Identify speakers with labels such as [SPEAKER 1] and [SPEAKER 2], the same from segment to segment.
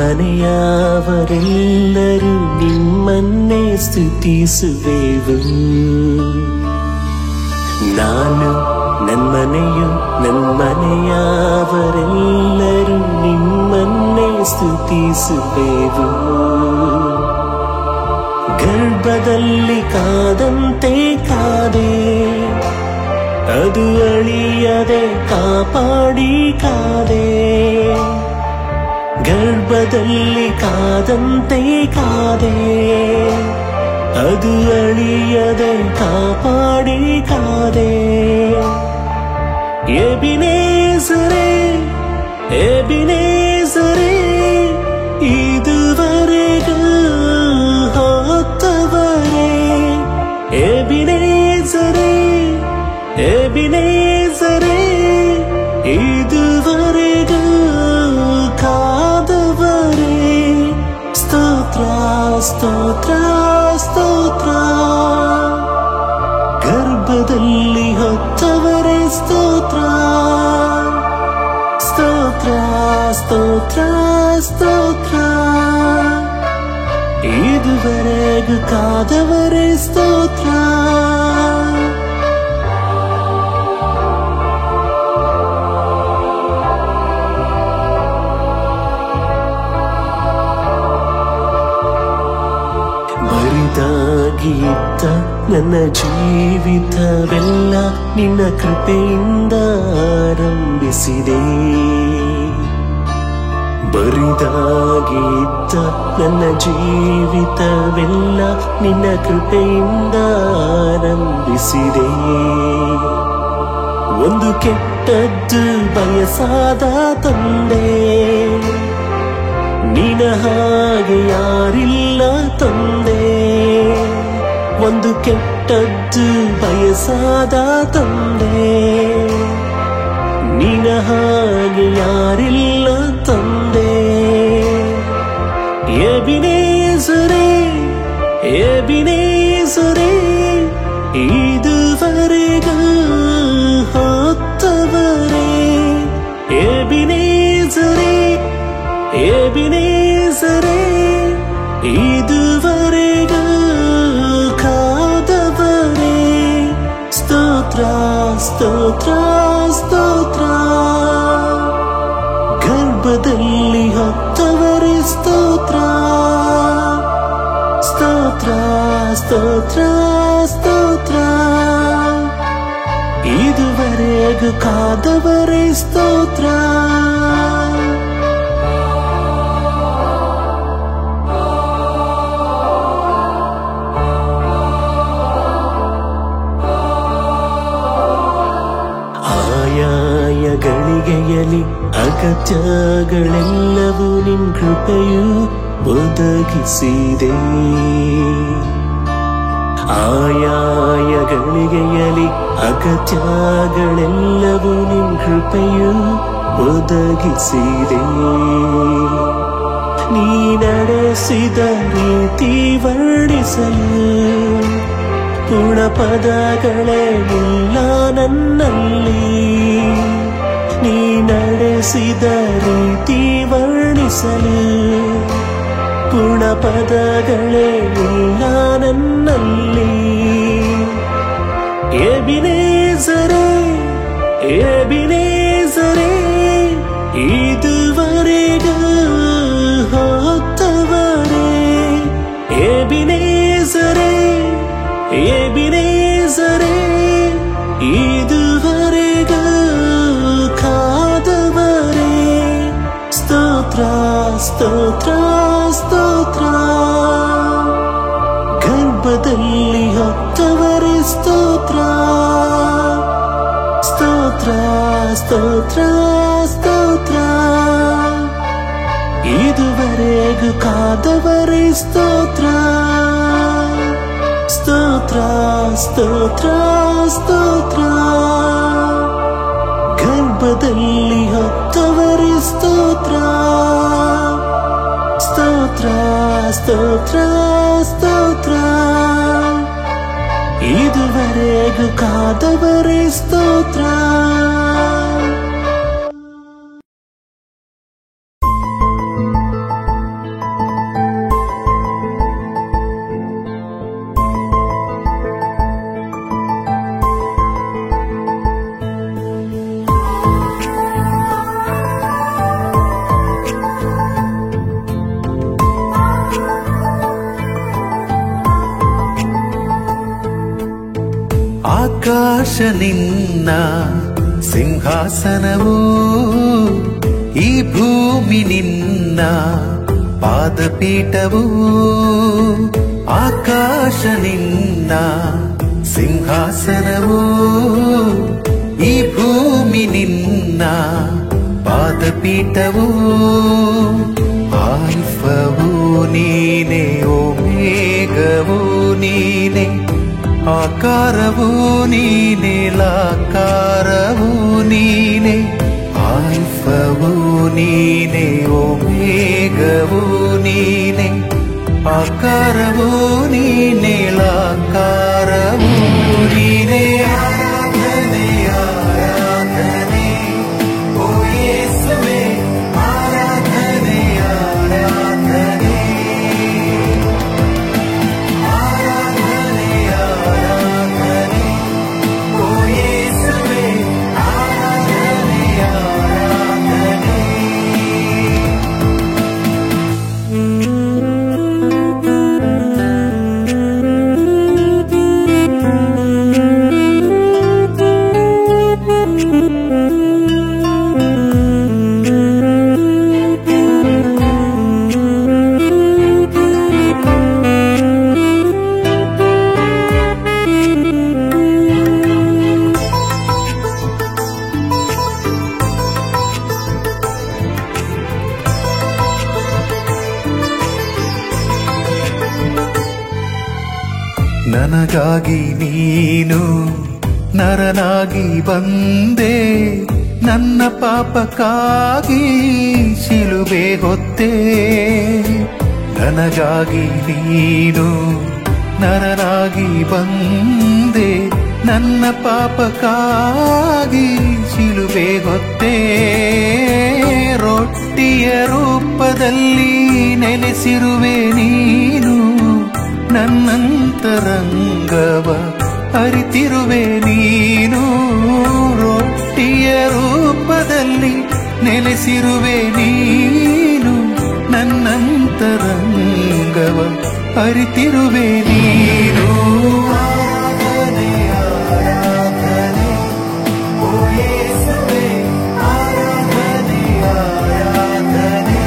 [SPEAKER 1] ನನ್ಮನೆಯವರೆಲ್ಲರೂ ನಿಮ್ಮನ್ನೇ ಸ್ತುತಿಸುವೆವು. ನಾನು ನನ್ಮನೆಯು ನನ್ಮನೆಯವರೆಲ್ಲರೂ ನಿಮ್ಮನ್ನೇ ಸ್ತುತಿಸುವೆವು. ಗರ್ಭದಲ್ಲಿ ಕಾದಂತೆ ಕಾದೆ, ಅದು ಅಳಿಯದೆ ಕಾಪಾಡಿ ಕಾದೆ. ಗರ್ಭದಲ್ಲಿ ಕಾದಂತೆ ಕಾದೆ, ಅದು ಅಳಿಯದೆ ಕಾಪಾಡಿ ಕಾದೆ. ಎಬಿನೇಸರೇ ಎಬಿನೇಸರೇ, ಇದುವರೆಗೂ ಹೊತ್ತವರೇ. ಎಬಿನೇಸರೇ ಎಬಿನೇಸರೇ, ಇದುವರೆಗೂ ಕಾದವರೇ. ಸ್ತೋತ್ರ ಸ್ತೋತ್ರ ಸ್ತೋತ್ರ. ಗರ್ಭದಲ್ಲಿ ಹೊತ್ತವರೇ ಸ್ತೋತ್ರ. ಸ್ತೋತ್ರ ಸ್ತೋತ್ರ ಸ್ತೋತ್ರ. ಇದುವರೆಗೂ ಕಾದವರೇ ಸ್ತೋತ್ರ. ಬರಿದಾಗಿದ್ದ ನನ್ನ ಜೀವಿತವೆಲ್ಲ ನಿನ್ನ ಕೃಪೆಯಿಂದ ಆರಂಭಿಸಿದೆ. ಬರಿದಾಗಿದ್ದ ನನ್ನ ಜೀವಿತವೆಲ್ಲ ನಿನ್ನ ಕೃಪೆಯಿಂದ ಆರಂಭಿಸಿದೆ. ಒಂದು ಕೆಟ್ಟದ್ದು ಬಯಸಾದ ತಂದೆ, ನಿನ್ನ ಹಾಗೆ ಯಾರಿಲ್ಲ ತಂದೆ. ಒಂದು ಕೆಟ್ಟದ್ದು ಬಯಸಾದ ತಂದೆ, ನಿನ್ನ ಹಾಗೆ ಯಾರಿಲ್ಲ ತಂದೆ. ಎಬಿನೇಸರೇ ಎಬಿನೇಸರೇ, ಇದುವರೆಗೂ ಹೊತ್ತವರೇ. ಎಬಿನೇಸರೇ ಎಬಿನೇಸರೇ, ಇದುವರೆಗೂ ಕಾದವರೇ. ಸ್ತೋತ್ರ ಸ್ತೋತ್ರ ಸ್ತೋತ್ರ. ಗರ್ಭದಲ್ಲಿ ಹೊತ್ತವರೇ ಸ್ತೋತ್ರ. ಸ್ತೋತ್ರ ಸ್ತೋತ್ರ ಸ್ತೋತ್ರ. ಇದುವರೆಗೂ ಕಾದವರೇ ಸ್ತೋತ್ರ. ಗಳಿಗೆಯಲಿ ಅಗತ್ಯಗಳೆಲ್ಲವೂ ನಿನ್ ಕೃಪೆಯು ಒದಗಿಸಿದೆ. ಆಯಾಯ ಗಳಿಗೆಯಲಿ ಅಗತ್ಯಗಳೆಲ್ಲವೂ ನಿನ್ ಕೃಪೆಯು ಒದಗಿಸಿದೆ. ನೀ ನಡೆಸಿದ ರೀತಿ ವರ್ಣಿಸಲು ಗುಣಪದಗಳೇ ಇಲ್ಲ ನನ್ನಲ್ಲಿ. ನೀ ನಡೆಸಿದ ರೀತಿ ವರ್ಣಿಸಲು ಗುಣಪದಗಳೇ ಇಲ್ಲ ನನ್ನಲ್ಲಿ. ಎಬಿನೇಸರೇ ಎಬಿನೇಸರೇ, ಇದುವರೆಗೂ ಹೊತ್ತವರೇ. ಎಬಿನೇಸರೇ ಎಬಿನೇಸರೇ, ಇದುವರೆಗೂ ಕಾದವರೇ. ಸ್ತೋತ್ರ ಸ್ತೋತ್ರ ಸ್ತೋತ್ರ. ಗರ್ಭದಲ್ಲಿ ಹೊತ್ತವರೇ ಸ್ತೋತ್ರ. ಸ್ತೋತ್ರ ಸ್ತೋತ್ರ ಸ್ತೋತ್ರ. ಇದುವರೆಗೂ ಕಾದವರೇ ಸ್ತೋತ್ರ. ಸ್ತೋತ್ರ ಸ್ತೋತ್ರ ಸ್ತೋತ್ರ. ಗರ್ಭದಲ್ಲಿ ಹೊತ್ತವರೇ ಸ್ತೋತ್ರ. ಸ್ತೋತ್ರ ಸ್ತೋತ್ರ ಸ್ತೋತ್ರ. ಇದುವರೆಗೂ ಕಾದವರೇ ಸ್ತೋತ್ರ.
[SPEAKER 2] ಆಕಾಶ ನಿನ್ನ ಸಿಂಹಾಸನವು, ಈ ಭೂಮಿ ನಿನ್ನ ಪಾದಪೀಠವು. ಆಕಾಶ ನಿನ್ನ ಸಿಂಹಾಸನವು, ಈ ಭೂಮಿ ನಿನ್ನ ಪಾದಪೀಠವು. ಆಲ್ಫವು ನೀನೆ, ಓಮೇಘವು ನೀನೆ, ಆಕಾರವು ನೀನೆ, ಲಾಕಾರವು ನೀನೆ. ಆಲ್ಫವು ನೀನೆ, ಓಮೇಘವು ನೀನೆ, ಆಕಾರವು ನೀನೆ, ಲಾಕಾರವು ನೀನೆ. ಆರಾಧನೆ ಆರಾಧನೆ ಓ ಯೇಸುವೇ, ಆರಾಧನೆ ಆರಾಧನೆ. ಆರಾಧನೆ ಆರಾಧನೆ ಓ ಯೇಸುವೇ, ಆರಾಧನೆ ಆರಾಧನೆ. ನನಗಾಗಿ ನೀನು ನರನಾಗಿ ಬಂದೆ, ನನ್ನ ಪಾಪಕ್ಕಾಗಿ ಶಿಲುಬೆ ಹೊತ್ತೆ. ನನಗಾಗಿ ನೀನು ನರನಾಗಿ ಬಂದೆ, ನನ್ನ ಪಾಪಕ್ಕಾಗಿ ಶಿಲುಬೆ ಹೊತ್ತೆ. ರೊಟ್ಟಿಯ ರೂಪದಲ್ಲಿ ನೆಲೆಸಿರುವೆ ನೀನು, ನನ್ನಂತರಂಗವ ಅರಿತಿರುವೆ ನೀನು. ರೊಟ್ಟಿಯ ರೂಪದಲ್ಲಿ ನೆಲೆಸಿರುವೆ ನೀನು, ನನ್ನಂತರಂಗವ ಅರಿತಿರುವೆ ನೀನು. ಆರಾಧನೆ ಆರಾಧನೆ ಓ ಯೇಸುವೇ, ಆರಾಧನೆ ಆರಾಧನೆ.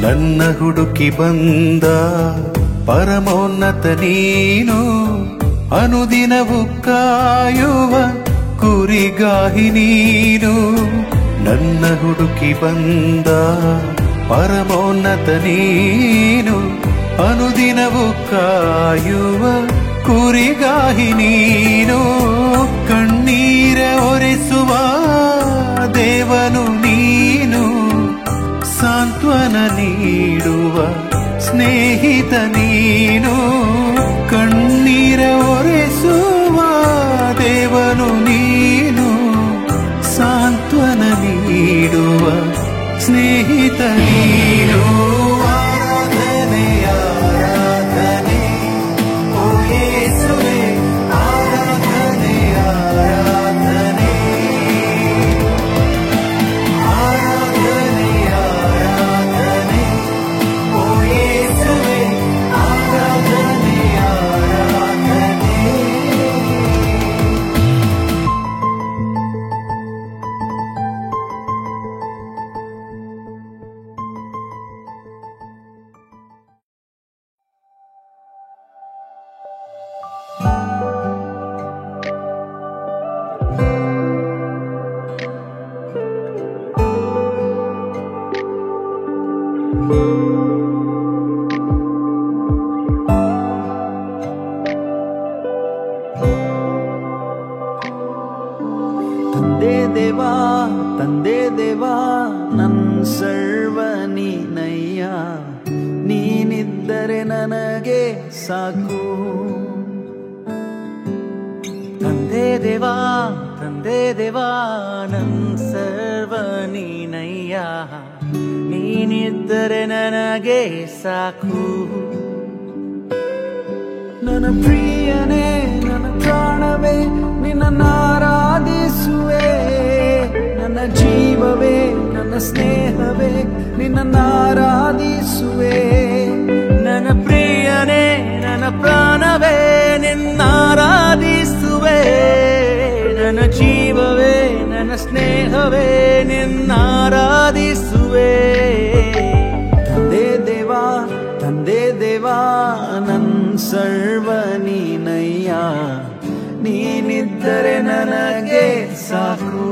[SPEAKER 2] ನನ್ನ ಹುಡುಕಿ ಬಂದ ಪರಮೋನ್ನತ ನೀನು, ಅನುದಿನವೂ ಕಾಯುವ ಕುರಿಗಾಹಿ ನೀನು. ನನ್ನ ಹುಡುಕಿ ಬಂದ ಪರಮೋನ್ನತ ನೀನು, ಅನುದಿನವೂ ಕಾಯುವ ಕುರಿಗಾಹಿ ನೀನು. ಕಣ್ಣೀರ ಒರೆಸುವ ದೇವನು ನೀನು, ಸಾಂತ್ವನ ನೀಡುವ ಸ್ನೇಹಿತ ನೀನು. ಕಣ್ಣೀರ ಒರೆಸುವ ದೇವನು ನೀನು, ಸಾಂತ್ವನ ನೀಡುವ ಸ್ನೇಹಿತ ನೀನು. ಆರಾಧನೆ ಆರಾಧನೆ ಓ ಯೇಸುವೇ, ಆರಾಧನೆ ಆರಾಧನೆ. ಆರಾಧನೆ ಆರಾಧನೆ ಓ ಯೇಸುವೇ, ಆರಾಧನೆ ಆರಾಧನೆ. ತಂದೆ ದೇವಾ ನನ್ ಸರ್ವ ನೀನಯ್ಯ, ನೀನಿದ್ದರೆ ನನಗೆ ಸಾಕು. ತಂದೆ ದೇವಾ ನನ್ ಸರ್ವ ನೀನಯ್ಯ, ನೀನಿದ್ದರೆ ನನಗೆ ಸಾಕು. ನನ್ನ ಪ್ರಿಯನೇ ನನ್ನ ಪ್ರಾಣವೇ ನಿನ್ನನ್ನು ಆರಾಧಿಸುವೆ, ನನ್ನ ಜೀವವೇ ನನ್ನ ಸ್ನೇಹವೇ ನಿನ್ನನ್ನು ಆರಾಧಿಸುವೆ. ನನ್ನ ಪ್ರಿಯನೇ ನನ್ನ ಪ್ರಾಣವೇ ನಿನ್ನ ಆರಾಧಿಸುವೆ, ನನ್ನ ಜೀವವೇ ನನ್ನ ಸ್ನೇಹವೇ ನಿನ್ನ ಆರಾಧಿಸುವೆ. ತಂದೆ ದೇವಾ ನನ್ ಸರ್ವ ನೀನಯ್ಯ, ನೀನಿದ್ದರೆ ನನಗೆ ಸಾಕು.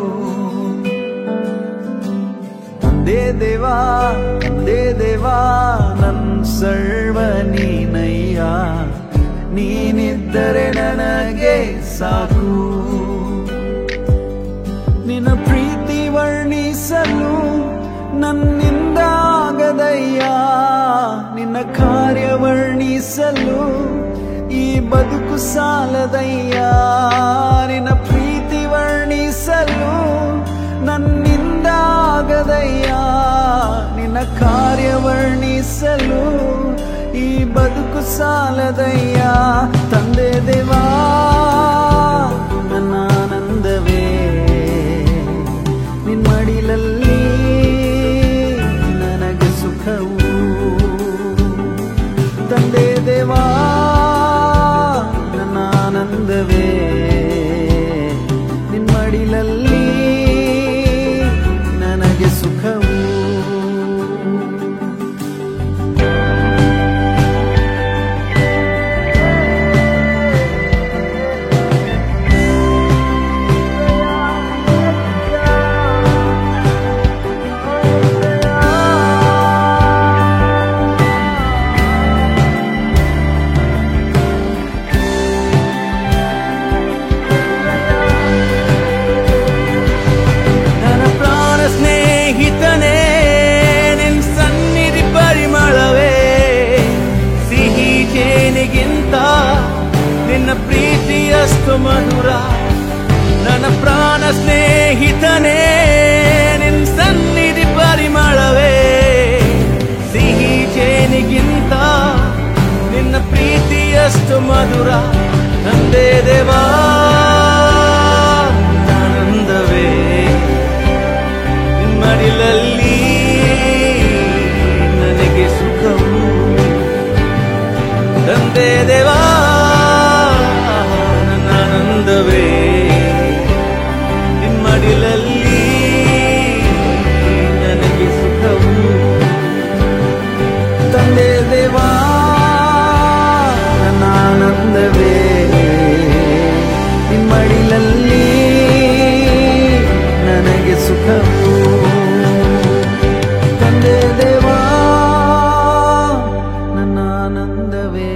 [SPEAKER 2] ತಂದೆ ದೇವಾ ನನ್ ಸರ್ವ ನೀನಯ್ಯ, ನೀನಿದ್ದರೆ ನನಗೆ ಸಾಕು. ನಿನ್ನ ಪ್ರೀತಿ ವರ್ಣಿಸಲು ನನ್ನಿಂದ ಆಗದಯ್ಯ, ನಿನ್ನ ಕಾರ್ಯ ವರ್ಣಿಸಲು ಈ ಬದುಕು ಸಾಲದಯ್ಯ. ನಿನ್ನ ಪ್ರೀತಿ ವರ್ಣಿಸಲು ನನ್ನಿಂದ ಆಗದಯ್ಯ, ನಿನ್ನ ಕಾರ್ಯ ವರ್ಣಿಸಲು ಈ ಬದುಕು ಸಾಲದಯ್ಯ. ತಂದೆ ದೇವಾ ನನ್ನ ಆನಂದವೇ ನಿನ್ಮಡಿಲಲ್ಲಿ ನನಗೆ ಸುಖವು. ತಂದೆ ದೇವಾ ನನ್ನ ಆನಂದವೇ ನಿನ್ಮಡಿಲಲ್ಲಿ ನನಗೆ ಸುಖವು. ನಿನ್ನ ಪ್ರೀತಿಯಷ್ಟು ಮಧುರ, ನನ್ನ ಪ್ರಾಣ ಸ್ನೇಹಿತನೇ ನಿನ್ನ ಸನ್ನಿಧಿ ಪರಿಮಳವೇ. ಸಿಹಿ ಜೇನಿಗಿಂತ ನಿನ್ನ ಪ್ರೀತಿಯಷ್ಟು ಮಧುರ. ತಂದೆ ದೇವಾ ಆನಂದವೇ ನಿಮ್ಮಡಿಲಲ್ಲಿ ನನಗೆ ಸುಖವು. ತಂದೆ ದೇವಾ ನನ್ನ ಆನಂದವೇ ನಿಮ್ಮಡಿಲಲ್ಲಿ ನನಗೆ ಸುಖವು. ತಂದೆ ದೇವಾ ನನ್ನ ಆನಂದವೇ ನಿಮ್ಮಡಿಲಲ್ಲಿ ನನಗೆ ಸುಖವು. ತಂದೆ ದೇವಾ ನನ್ನ ಆನಂದವೇ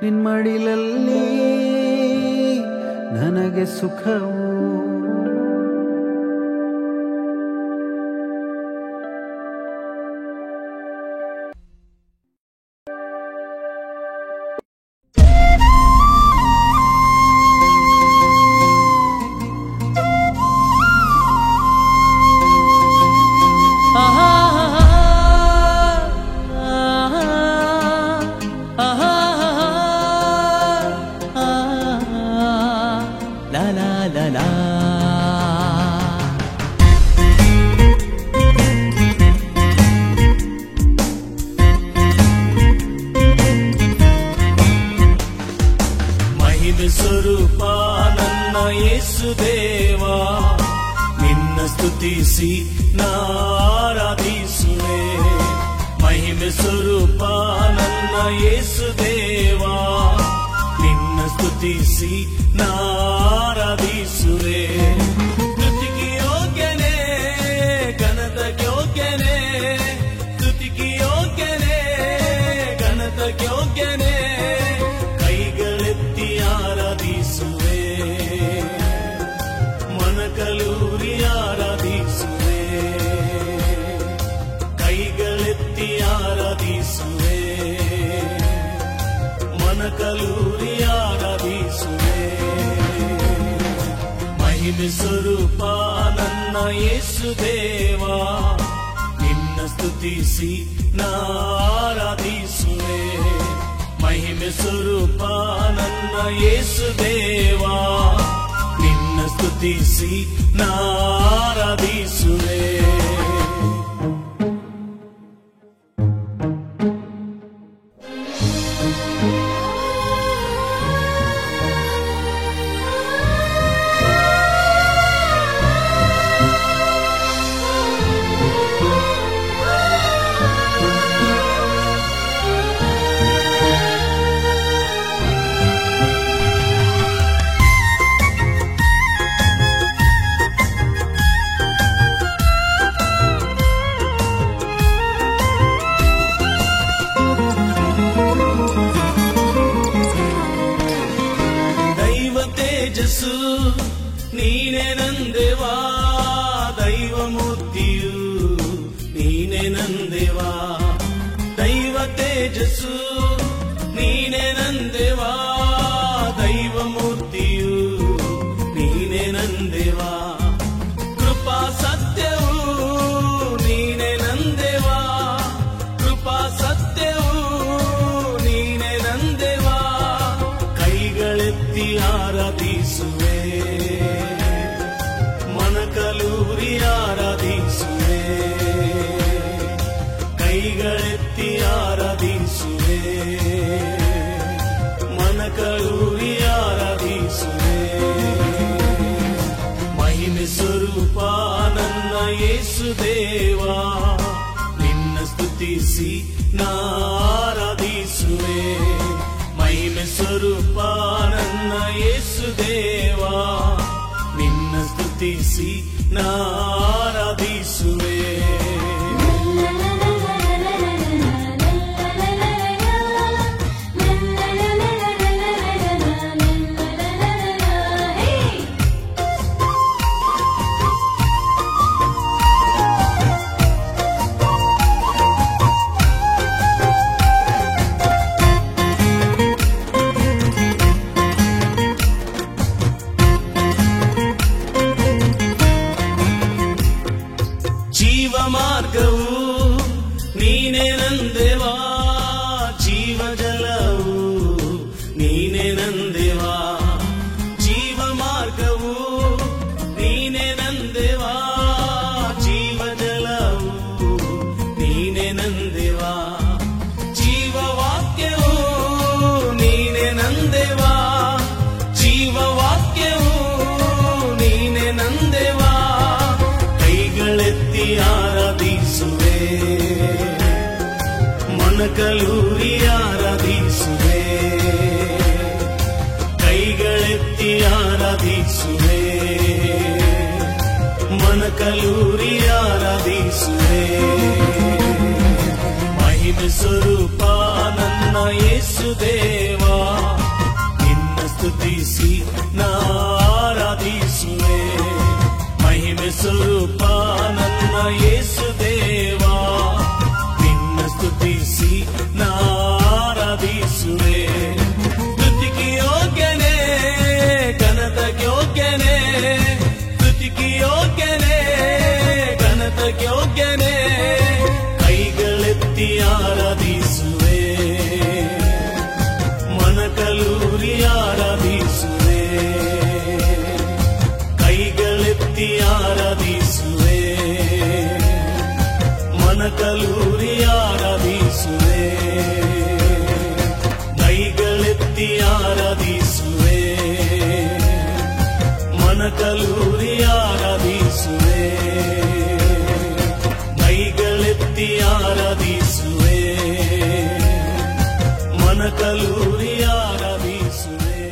[SPEAKER 2] ನಿನ್ಮಡಿಲಲ್ಲಿ ನನಗೆ ಸುಖವು.
[SPEAKER 1] ಮಹಿಮೆ ಸ್ವರೂಪ ನನ್ನ ಯೇಸು ದೇವಾ, ನಿನ್ನ ಸ್ತುತಿಸಿ ನಾರಾಧಿಸುವೆ. ಮಹಿಮೆ ಸ್ವರೂಪ ನನ್ನ ಯೇಸು ದೇವಾ, ನಿನ್ನ ಸ್ತುತಿಸಿ ನಾರಾಧಿಸುವೆ. ಸ್ತುತಿಗೆ ಯೋಗ್ಯನೇ ಘನತೆಗೆ ಯೋಗ್ಯನೇ, ಸ್ತುತಿಗೆ ಯೋಗ್ಯನೇ ಘನತೆಗೆ ಯೋಗ್ಯನೇ. ಕೈಗಳೆತ್ತಿ ಆರಾಧಿಸುವೆ, ಮನಕಲೂರಿ ಆರಾಧಿಸುವೆ. ಕೈಗಳೆತ್ತಿ ಆರಾಧಿಸುವೆ, ಮಹಿಮೆ ಸ್ವರೂಪ ನನ್ನ ಯೇಸು ದೇವಾ, ನಿನ್ನ ಸ್ತುತಿಸಿ ನಾ ಆರಾಧಿಸುವೆ. ಮಹಿಮೆ ಸ್ವರೂಪ ನನ್ನ ಯೇಸು ದೇವಾ, ನಿನ್ನ ಸ್ತುತಿಸಿ ನಾ ಆರಾಧಿಸುವೆ. ತೇಜಸ್ಸು ನೀನೆ ನಂದೇವಾ, ದೈವ ಮೂರ್ತಿಯು ನೀನೆ ನಂದೇವಾ. ದೈವ ತೇಜಸ್ಸು ನೀನೆ ನಂದೇವಾ, ದೈವ ಮೂರ್ತಿಯು ನೀನೆ ನಂದೇವಾ. ಕೃಪಾ ಸತ್ಯವು ನೀನೆ ನಂದೇವಾ, ಕೃಪಾ ಸತ್ಯವು ನೀನೆ ನಂದೇವಾ. ಕೈಗಳೆತ್ತಿ ಆರಾಧಿಸುವೆ, ಮನಕಲೂರಿ ಆರಾಧಿಸುವೆ. ಕೈಗಳೆತ್ತಿ ಆರಾಧಿಸುವೆ, ಮನಕಲೂರಿ ಆರಾಧಿಸುವೆ. ಮಹಿಮೆ ಸ್ವರೂಪ ನನ್ನ ಯೇಸು ದೇವಾ, ನಿನ್ನ ಸ್ತುತಿಸಿ ನಾ ಆರಾಧಿಸುವೆ. ಮಹಿಮೆ ಸ್ವರೂಪ ನನ್ನ ಯೇಸು ದೇವಾ, ನಿನ್ನ ಸ್ತುತಿಸಿ ನಾ ಆರಾಧಿಸುವೆ. ಜೀವ ಮಾರ್ಗವು ನೀನೆ ನಂದೇವಾ, ಜೀವ ಜಲವು ನೀನೆ ನಂದೇವಾ. ಜೀವ ಮಾರ್ಗವು ನೀನೆ ನಂದೇವಾ, ಜೀವ ಜಲವು ನೀನೆ ನಂದೇವಾ. ಜೀವ ವಾಕ್ಯವು ನೀನೆ ನಂದೇವಾ, ಜೀವ ವಾಕ್ಯವು ನೀನೆ ನಂದೇವಾ. ಕೈಗಳೆತ್ತಿ ಆರಾಧಿಸುವೆ, ಮನಕಲೂರಿ ಆರಾಧಿಸುವೆ. ಕೈಗಳೆತ್ತಿ ಆರಾಧಿಸುವೆ, ಮನಕಲೂರಿ ಆರಾಧಿಸುವೆ. ಮಹಿಮೆ ಸ್ವರೂಪ ನನ್ನ ಯೇಸು ದೇವಾ, ನಿನ್ನ ಸ್ತುತಿಸಿ ನಾ ಆರಾಧಿಸುವೆ. ಮಹಿಮೆ ಸ್ವರೂಪ ನನ್ನ ಯೇಸು ದೇವಾ, ನಿನ್ನ ಸ್ತುತಿಸಿ ನಾ ಆರಾಧಿಸುವೆ. ಸ್ತುತಿಗೆ ಯೋಗ್ಯನೇ, ಘನತೆಗೆ ಯೋಗ್ಯನೇ, ಸ್ತುತಿಗೆ ಯೋಗ್ಯನೇ, ಘನತೆಗೆ ಯೋಗ್ಯನೇ. ಕೈಗಳೆತ್ತಿ ಆರಾಧಿಸುವೆ, ಮನಕಲೂರಿ ಆರಾಧಿಸುವೆ. ಕೈಗಳೆತ್ತಿ ಆರಾಧಿಸುವೆ, ಮನಕಲೂರಿ ಆರಾಧಿಸುವೆ. ಕೈಗಳೆತ್ತಿ ಆರಾಧಿಸುವೆ, ಮನಕಲೂರಿ ಆರಾಧಿಸುವೆ. ಕೈಗಳೆತ್ತಿ ಆರಾಧಿಸುವೆ, ಮನಕಲೂರಿ ಆರಾಧಿಸುವೆ.